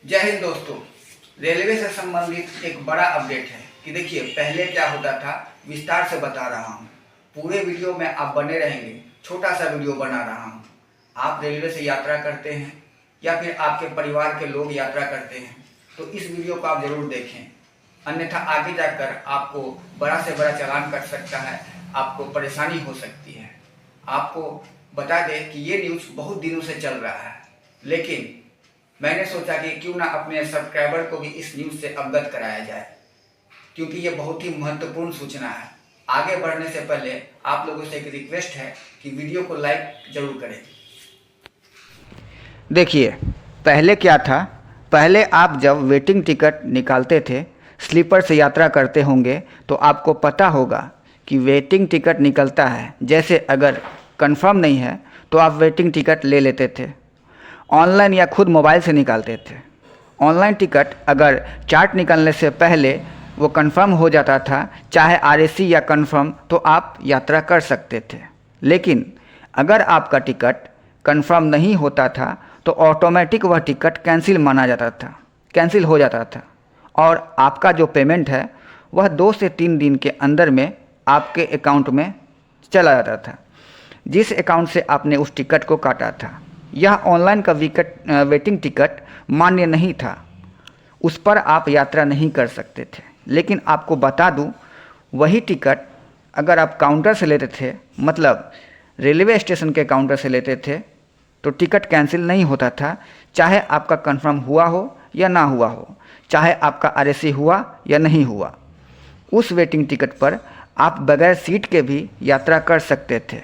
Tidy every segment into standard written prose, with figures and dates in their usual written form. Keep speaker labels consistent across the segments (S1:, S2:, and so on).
S1: जय हिंद दोस्तों। रेलवे से संबंधित एक बड़ा अपडेट है कि देखिए पहले क्या होता था, विस्तार से बता रहा हूँ। पूरे वीडियो में आप बने रहेंगे, छोटा सा वीडियो बना रहा हूँ। आप रेलवे से यात्रा करते हैं या फिर आपके परिवार के लोग यात्रा करते हैं तो इस वीडियो को आप ज़रूर देखें, अन्यथा आगे जाकर आपको बड़ा से बड़ा चालान कट सकता है, आपको परेशानी हो सकती है। आपको बता दें कि ये न्यूज़ बहुत दिनों से चल रहा है, लेकिन मैंने सोचा कि क्यों ना अपने सब्सक्राइबर को भी इस न्यूज़ से अवगत कराया जाए, क्योंकि ये बहुत ही महत्वपूर्ण सूचना है। आगे बढ़ने से पहले आप लोगों से एक रिक्वेस्ट है कि वीडियो को लाइक जरूर करें। देखिए पहले क्या था, पहले आप जब वेटिंग टिकट निकालते थे, स्लीपर से यात्रा करते होंगे तो आपको पता होगा कि वेटिंग टिकट निकलता है। जैसे अगर कंफर्म नहीं है तो आप वेटिंग टिकट ले लेते थे, ऑनलाइन या खुद मोबाइल से निकालते थे। ऑनलाइन टिकट अगर चार्ट निकलने से पहले वो कंफर्म हो जाता था, चाहे आरएसी या कंफर्म, तो आप यात्रा कर सकते थे। लेकिन अगर आपका टिकट कंफर्म नहीं होता था तो ऑटोमेटिक वह टिकट कैंसिल माना जाता था, कैंसिल हो जाता था और आपका जो पेमेंट है वह 2 से 3 दिन के अंदर में आपके अकाउंट में चला जाता था, जिस अकाउंट से आपने उस टिकट को काटा था। यह ऑनलाइन का वेटिंग टिकट मान्य नहीं था, उस पर आप यात्रा नहीं कर सकते थे। लेकिन आपको बता दूं, वही टिकट अगर आप काउंटर से लेते थे, मतलब रेलवे स्टेशन के काउंटर से लेते थे, तो टिकट कैंसिल नहीं होता था, चाहे आपका कंफर्म हुआ हो या ना हुआ हो, चाहे आपका आरएसी हुआ या नहीं हुआ। उस वेटिंग टिकट पर आप बगैर सीट के भी यात्रा कर सकते थे।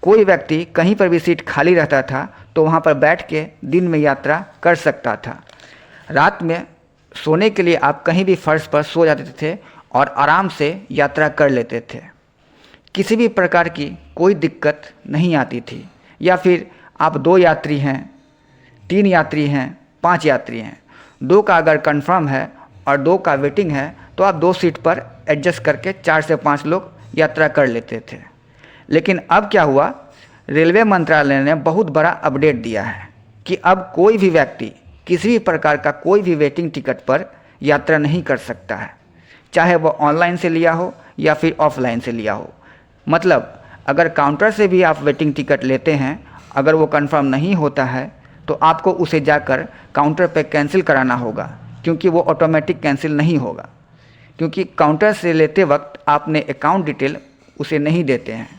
S1: कोई व्यक्ति कहीं पर भी सीट खाली रहता था तो वहाँ पर बैठ के दिन में यात्रा कर सकता था। रात में सोने के लिए आप कहीं भी फर्श पर सो जाते थे और आराम से यात्रा कर लेते थे। किसी भी प्रकार की कोई दिक्कत नहीं आती थी। या फिर आप 2 यात्री हैं, 3 यात्री हैं, 5 यात्री हैं, 2 का अगर कंफर्म है और 2 का वेटिंग है तो आप 2 सीट पर एडजस्ट करके 4 से 5 लोग यात्रा कर लेते थे। लेकिन अब क्या हुआ, रेलवे मंत्रालय ने बहुत बड़ा अपडेट दिया है कि अब कोई भी व्यक्ति किसी भी प्रकार का कोई भी वेटिंग टिकट पर यात्रा नहीं कर सकता है, चाहे वो ऑनलाइन से लिया हो या फिर ऑफलाइन से लिया हो। मतलब अगर काउंटर से भी आप वेटिंग टिकट लेते हैं, अगर वो कंफर्म नहीं होता है तो आपको उसे जाकर काउंटर पर कैंसिल कराना होगा, क्योंकि वो ऑटोमेटिक कैंसिल नहीं होगा, क्योंकि काउंटर से लेते वक्त आपने अकाउंट डिटेल उसे नहीं देते हैं,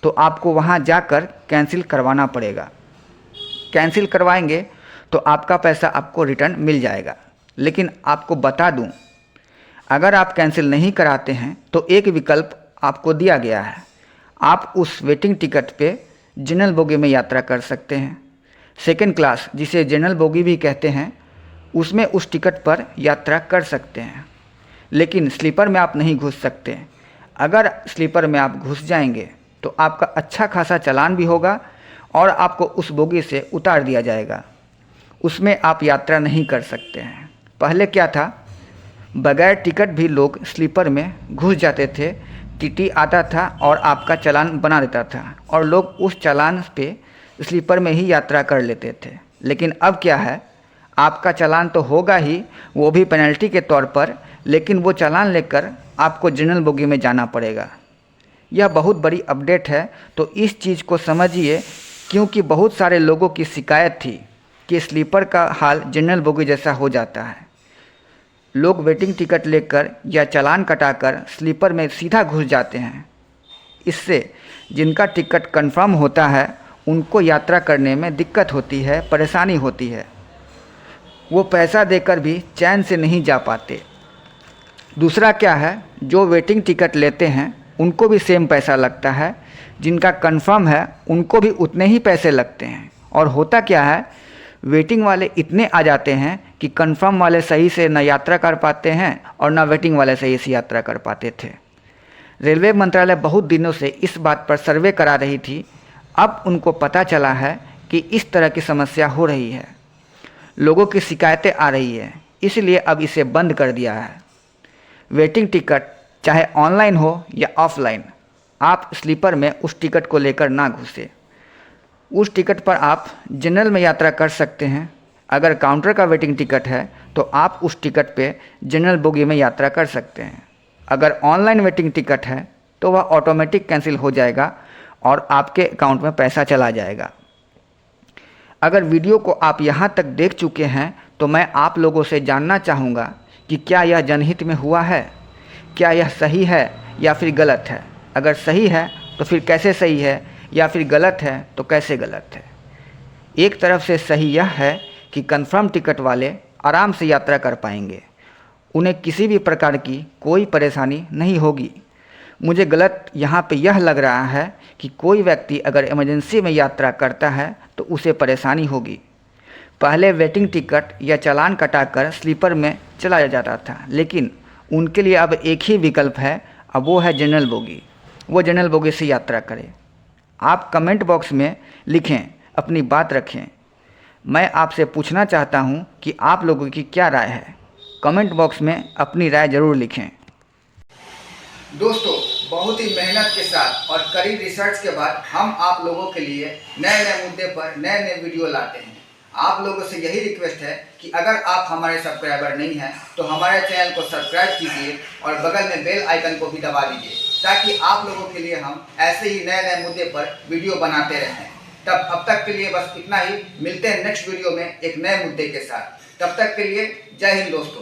S1: तो आपको वहाँ जाकर कैंसिल करवाना पड़ेगा। कैंसिल करवाएंगे तो आपका पैसा आपको रिटर्न मिल जाएगा। लेकिन आपको बता दूं, अगर आप कैंसिल नहीं कराते हैं तो एक विकल्प आपको दिया गया है। आप उस वेटिंग टिकट पे जनरल बोगी में यात्रा कर सकते हैं। सेकंड क्लास, जिसे जनरल बोगी भी कहते हैं, उसमें उस टिकट पर यात्रा कर सकते हैं। लेकिन स्लीपर में आप नहीं घुस सकते। अगर स्लीपर में आप घुस जाएंगे तो आपका अच्छा खासा चालान भी होगा और आपको उस बोगी से उतार दिया जाएगा। उसमें आप यात्रा नहीं कर सकते हैं। पहले क्या था, बगैर टिकट भी लोग स्लीपर में घुस जाते थे। टीटी आता था और आपका चालान बना देता था और लोग उस चालान पे स्लीपर में ही यात्रा कर लेते थे। लेकिन अब क्या है, आपका चालान तो होगा ही, वो भी पेनल्टी के तौर पर, लेकिन वो चालान लेकर आपको जनरल बोगी में जाना पड़ेगा। यह बहुत बड़ी अपडेट है, तो इस चीज़ को समझिए, क्योंकि बहुत सारे लोगों की शिकायत थी कि स्लीपर का हाल जनरल बोगी जैसा हो जाता है। लोग वेटिंग टिकट लेकर या चालान कटाकर स्लीपर में सीधा घुस जाते हैं। इससे जिनका टिकट कंफर्म होता है उनको यात्रा करने में दिक्कत होती है, परेशानी होती है। वो पैसा देकर भी चैन से नहीं जा पाते। दूसरा क्या है, जो वेटिंग टिकट लेते हैं उनको भी सेम पैसा लगता है, जिनका कंफर्म है उनको भी उतने ही पैसे लगते हैं। और होता क्या है, वेटिंग वाले इतने आ जाते हैं कि कंफर्म वाले सही से न यात्रा कर पाते हैं और न वेटिंग वाले सही से यात्रा कर पाते थे। रेलवे मंत्रालय बहुत दिनों से इस बात पर सर्वे करा रही थी। अब उनको पता चला है कि इस तरह की समस्या हो रही है, लोगों की शिकायतें आ रही है, इसलिए अब इसे बंद कर दिया है। वेटिंग टिकट चाहे ऑनलाइन हो या ऑफलाइन, आप स्लीपर में उस टिकट को लेकर ना घुसे। उस टिकट पर आप जनरल में यात्रा कर सकते हैं, अगर काउंटर का वेटिंग टिकट है तो आप उस टिकट पे जनरल बोगी में यात्रा कर सकते हैं। अगर ऑनलाइन वेटिंग टिकट है तो वह ऑटोमेटिक कैंसिल हो जाएगा और आपके अकाउंट में पैसा चला जाएगा। अगर वीडियो को आप यहाँ तक देख चुके हैं तो मैं आप लोगों से जानना चाहूँगा कि क्या यह जनहित में हुआ है, क्या यह सही है या फिर गलत है। अगर सही है तो फिर कैसे सही है, या फिर गलत है तो कैसे गलत है। एक तरफ से सही यह है कि कंफर्म टिकट वाले आराम से यात्रा कर पाएंगे, उन्हें किसी भी प्रकार की कोई परेशानी नहीं होगी। मुझे गलत यहाँ पे यह लग रहा है कि कोई व्यक्ति अगर इमरजेंसी में यात्रा करता है तो उसे परेशानी होगी। पहले वेटिंग टिकट या चालान कटाकर स्लीपर में चला जाता था, लेकिन उनके लिए अब एक ही विकल्प है, अब वो है जनरल बोगी। वो जनरल बोगी से यात्रा करें। आप कमेंट बॉक्स में लिखें, अपनी बात रखें। मैं आपसे पूछना चाहता हूं कि आप लोगों की क्या राय है। कमेंट बॉक्स में अपनी राय ज़रूर लिखें। दोस्तों, बहुत ही मेहनत के साथ और कड़ी रिसर्च के बाद हम आप लोगों के लिए नए नए मुद्दे पर नए नए वीडियो लाते हैं। आप लोगों से यही रिक्वेस्ट है कि अगर आप हमारे सब्सक्राइबर नहीं हैं तो हमारे चैनल को सब्सक्राइब कीजिए और बगल में बेल आइकन को भी दबा दीजिए, ताकि आप लोगों के लिए हम ऐसे ही नए नए मुद्दे पर वीडियो बनाते रहें। अब तक के लिए बस इतना ही। मिलते हैं नेक्स्ट वीडियो में एक नए मुद्दे के साथ। तब तक के लिए जय हिंद दोस्तों।